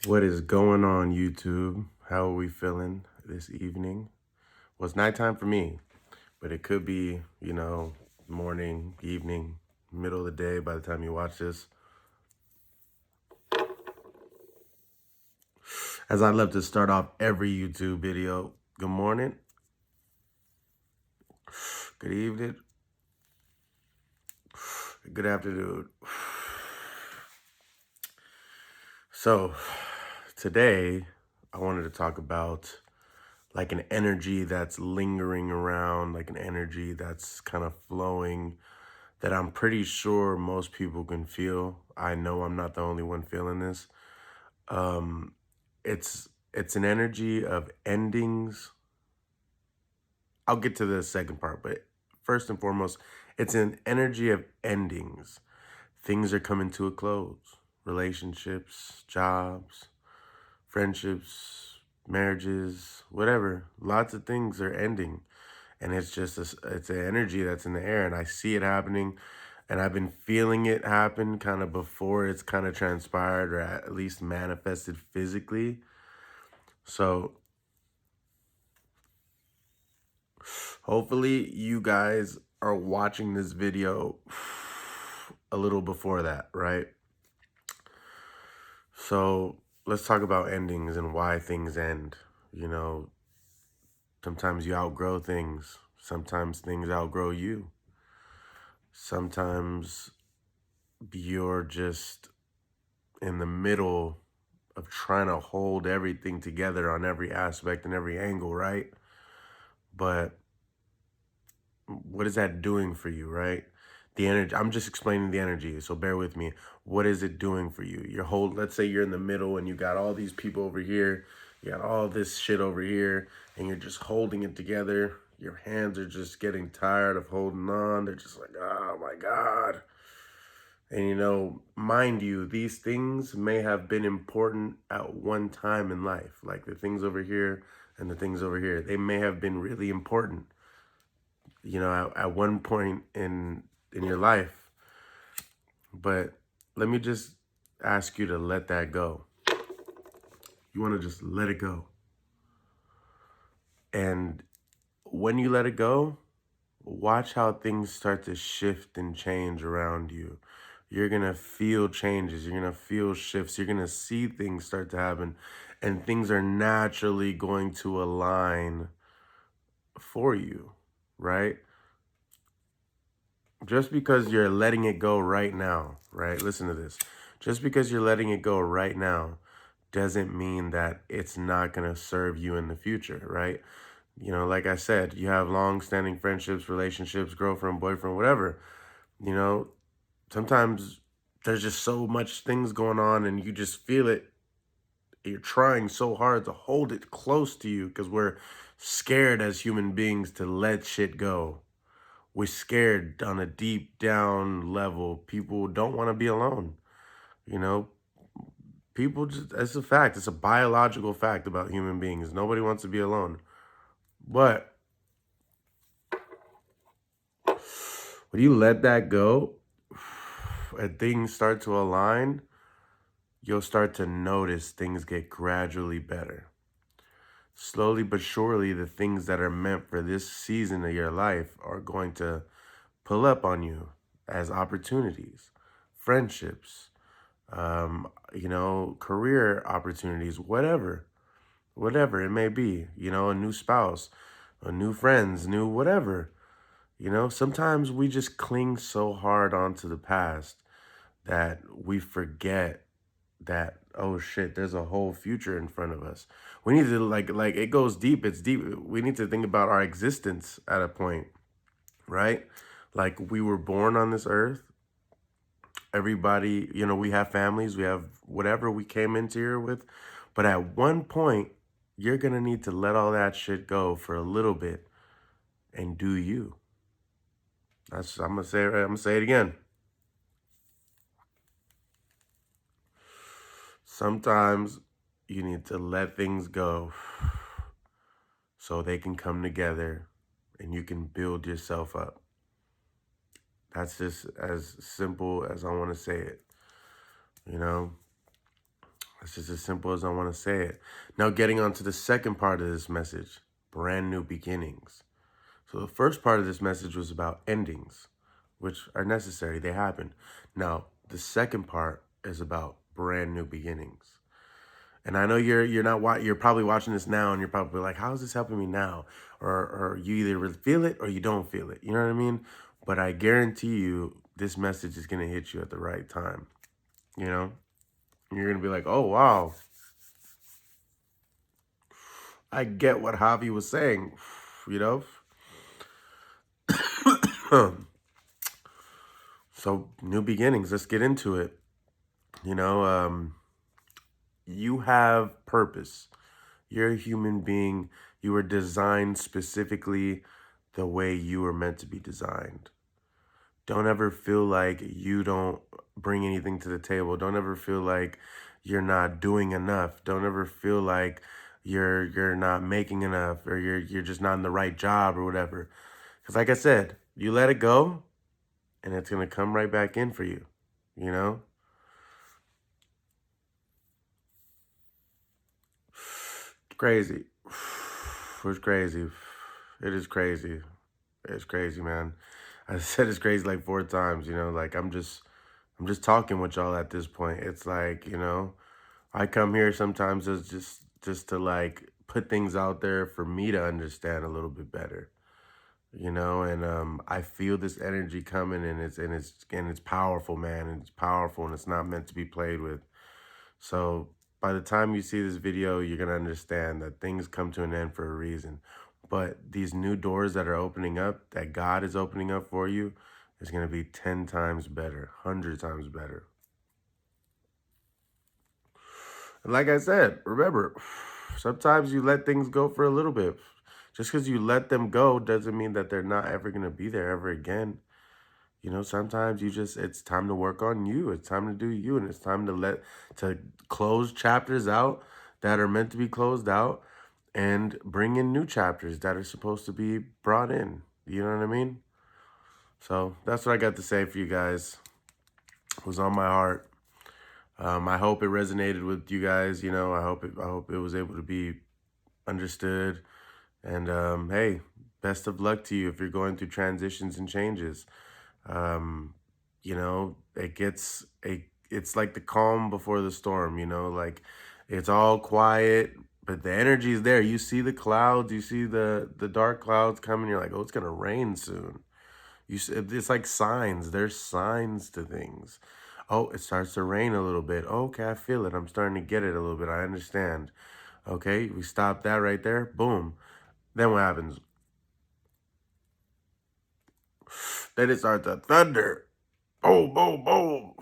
What is going on, YouTube? How are we feeling this evening? Well, it's nighttime for me, but it could be, morning, evening, middle of the day by the time you watch this. As I love to start off every YouTube video, good morning, good evening, good afternoon. So, today I wanted to talk about like an energy that's lingering around, like an energy that's kind of flowing that I'm pretty sure most people can feel. I know I'm not the only one feeling this. Um, it's an energy of endings. I'll get to the second part, but first and foremost, it's an energy of endings. Things are coming to a close. Relationships, jobs, friendships, marriages, whatever. Lots of things are ending. And it's just it's an energy that's in the air, and I see it happening, and I've been feeling it happen kind of before it's kind of transpired or at least manifested physically. So hopefully you guys are watching this video a little before that, right? So let's talk about endings and why things end. You know, sometimes you outgrow things, sometimes things outgrow you. Sometimes you're just in the middle of trying to hold everything together on every aspect and every angle, right? But what is that doing for you, right? The energy, I'm just explaining the energy, so bear with me. What is it doing for you? Let's say you're in the middle and you got all these people over here, you got all this shit over here, and you're just holding it together. Your hands are just getting tired of holding on. They're just like, oh my God. And mind you, these things may have been important at one time in life, like the things over here and the things over here. They may have been really important, at one point in your life. But let me just ask you to let that go. You want to just let it go. And when you let it go, watch how things start to shift and change around you. You're going to feel changes. You're going to feel shifts. You're going to see things start to happen. And things are naturally going to align for you, right? Just because you're letting it go right now, right? Listen to this. Just because you're letting it go right now doesn't mean that it's not going to serve you in the future, right? Like I said, you have long-standing friendships, relationships, girlfriend, boyfriend, whatever. You know, sometimes there's just so much things going on and you just feel it. You're trying so hard to hold it close to you because we're scared as human beings to let shit go. We're scared on a deep down level. People don't want to be alone. You know, people just, it's a fact. It's a biological fact about human beings. Nobody wants to be alone. But when you let that go and things start to align, you'll start to notice things get gradually better. Slowly but surely, the things that are meant for this season of your life are going to pull up on you as opportunities, friendships, career opportunities, whatever it may be, a new spouse, a new friends, new whatever. Sometimes we just cling so hard onto the past that we forget that, oh shit, there's a whole future in front of us. We need to like it goes deep, it's deep. We need to think about our existence at a point, right? Like we were born on this earth. Everybody, we have families, we have whatever we came into here with. But at one point, you're going to need to let all that shit go for a little bit and do you. I'm going to say it again. Sometimes you need to let things go so they can come together and you can build yourself up. That's just as simple as I want to say it. It's just as simple as I want to say it. Now, getting on to the second part of this message, brand new beginnings. So the first part of this message was about endings, which are necessary. They happen. Now, the second part is about brand new beginnings. And I know you're probably watching this now and you're probably like, how is this helping me now? Or you either really feel it or you don't feel it. You know what I mean? But I guarantee you this message is going to hit you at the right time. You know? You're going to be like, oh, wow. I get what Javi was saying. You know? So, new beginnings. Let's get into it. You know, you have purpose. You're a human being. You were designed specifically the way you were meant to be designed. Don't ever feel like you don't bring anything to the table. Don't ever feel like you're not doing enough. Don't ever feel like you're not making enough or you're just not in the right job or whatever. Because like I said, you let it go and it's gonna come right back in for you, you know? Crazy. It's crazy. It is crazy. It's crazy, man. I said it's crazy like 4 times, you know, like I'm just talking with y'all at this point. It's like, you know, I come here sometimes as just to like put things out there for me to understand a little bit better, you know, and I feel this energy coming and it's powerful, man, and it's powerful and it's not meant to be played with. So by the time you see this video, you're gonna understand that things come to an end for a reason. But these new doors that are opening up, that God is opening up for you, is gonna be 10 times better, 100 times better. And like I said, remember, sometimes you let things go for a little bit. Just because you let them go doesn't mean that they're not ever gonna be there ever again. You know, sometimes it's time to work on you. It's time to do you. And it's time to close chapters out that are meant to be closed out and bring in new chapters that are supposed to be brought in. You know what I mean? So that's what I got to say for you guys. It was on my heart. I hope it resonated with you guys. You know, I hope it was able to be understood. And hey, best of luck to you if you're going through transitions and changes. Um, you know, it's like the calm before the storm, you know, like it's all quiet, but the energy is there. You see the clouds, you see the dark clouds coming, you're like, oh, it's gonna rain soon. It's like signs. There's signs to things. Oh, it starts to rain a little bit. Okay, I feel it. I'm starting to get it a little bit. I understand. Okay, we stop that right there. Boom. Then what happens? Then it starts to thunder. Boom, boom, boom.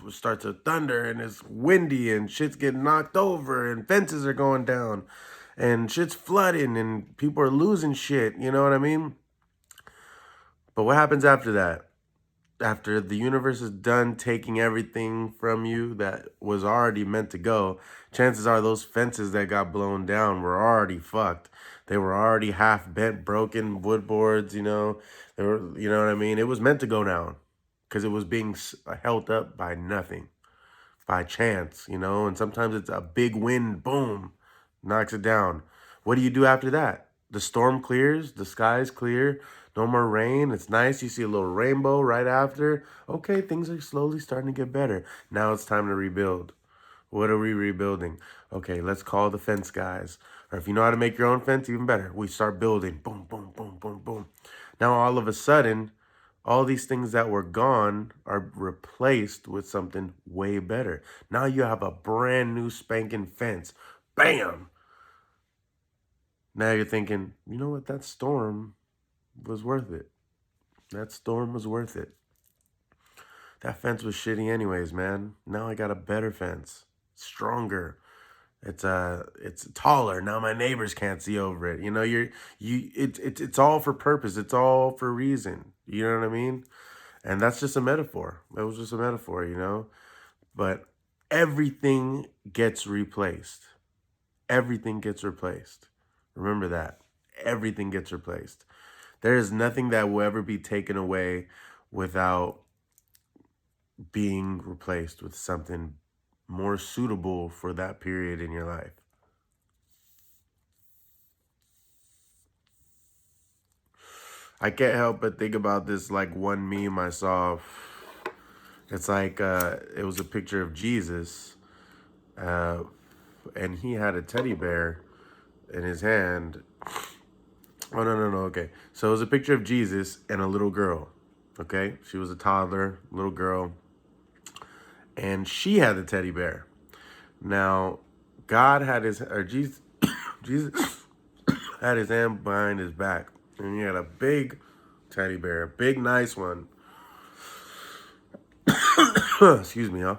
It starts to thunder and it's windy and shit's getting knocked over and fences are going down and shit's flooding and people are losing shit. You know what I mean? But what happens after that? After the universe is done taking everything from you that was already meant to go, chances are those fences that got blown down were already fucked. They were already half bent, broken wood boards, you know. They were, you know what I mean? It was meant to go down because it was being held up by nothing, by chance, you know. And sometimes it's a big wind, boom, knocks it down. What do you do after that? The storm clears, the sky's clear, no more rain. It's nice. You see a little rainbow right after. Okay, things are slowly starting to get better. Now it's time to rebuild. What are we rebuilding? Okay, let's call the fence guys. Or if you know how to make your own fence, even better. We start building. Boom, boom, boom, boom, boom. Now all of a sudden, all these things that were gone are replaced with something way better. Now you have a brand new spanking fence. Bam! Now you're thinking, you know what? That storm was worth it. That storm was worth it. That fence was shitty anyways, man. Now I got a better fence. Stronger. It's taller. Now my neighbors can't see over it. You know, it's all for purpose. It's all for reason. You know what I mean? And that's just a metaphor. That was just a metaphor, you know? But everything gets replaced. Everything gets replaced. Remember that. Everything gets replaced. There is nothing that will ever be taken away without being replaced with something more suitable for that period in your life. I can't help but think about this like one meme I saw. It's like it was a picture of Jesus, uh, and he had a teddy bear in his hand. Oh no, okay. So it was a picture of Jesus and a little girl. Okay, she was a toddler, little girl, and she had the teddy bear. Now, God had his or Jesus, Jesus had his hand behind his back, and he had a big teddy bear, a big nice one. Excuse me, y'all.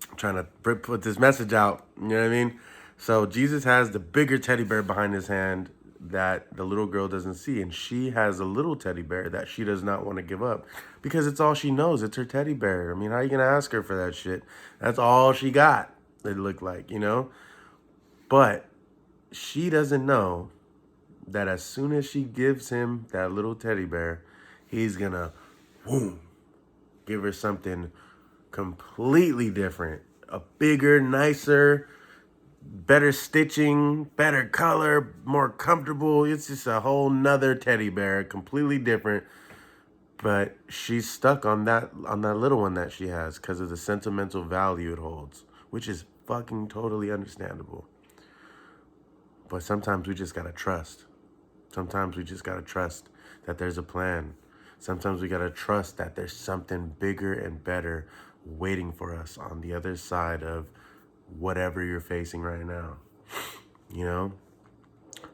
I'm trying to put this message out. You know what I mean? So Jesus has the bigger teddy bear behind his hand that the little girl doesn't see, and she has a little teddy bear that she does not want to give up because it's all she knows. It's her teddy bear. I mean, how are you gonna ask her for that shit? That's all she got. It looked like, you know. But she doesn't know that as soon as she gives him that little teddy bear, he's gonna, boom, give her something completely different. A bigger, nicer, better stitching, better color, more comfortable. It's just a whole nother teddy bear, completely different. But she's stuck on that little one that she has because of the sentimental value it holds, which is fucking totally understandable. But sometimes we just gotta trust. Sometimes we just gotta trust that there's a plan. Sometimes we gotta trust that there's something bigger and better waiting for us on the other side of whatever you're facing right now. You know,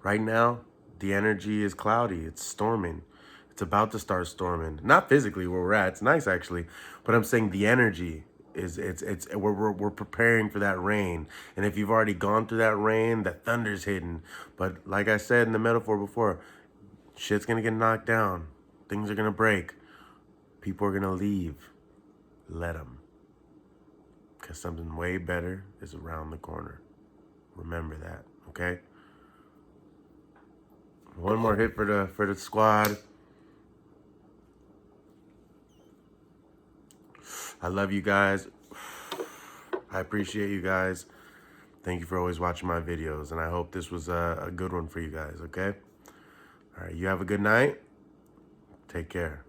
right now, the energy is cloudy. It's storming. It's about to start storming. Not physically where we're at. It's nice actually, but I'm saying the energy is we're preparing for that rain. And if you've already gone through that rain, the thunder's hitting. But like I said in the metaphor before, shit's gonna get knocked down. Things are gonna break. People are gonna leave. Let them. Because something way better is around the corner. Remember that, okay? One more hit for the squad. I love you guys. I appreciate you guys. Thank you for always watching my videos, and I hope this was a good one for you guys, okay? All right, you have a good night. Take care.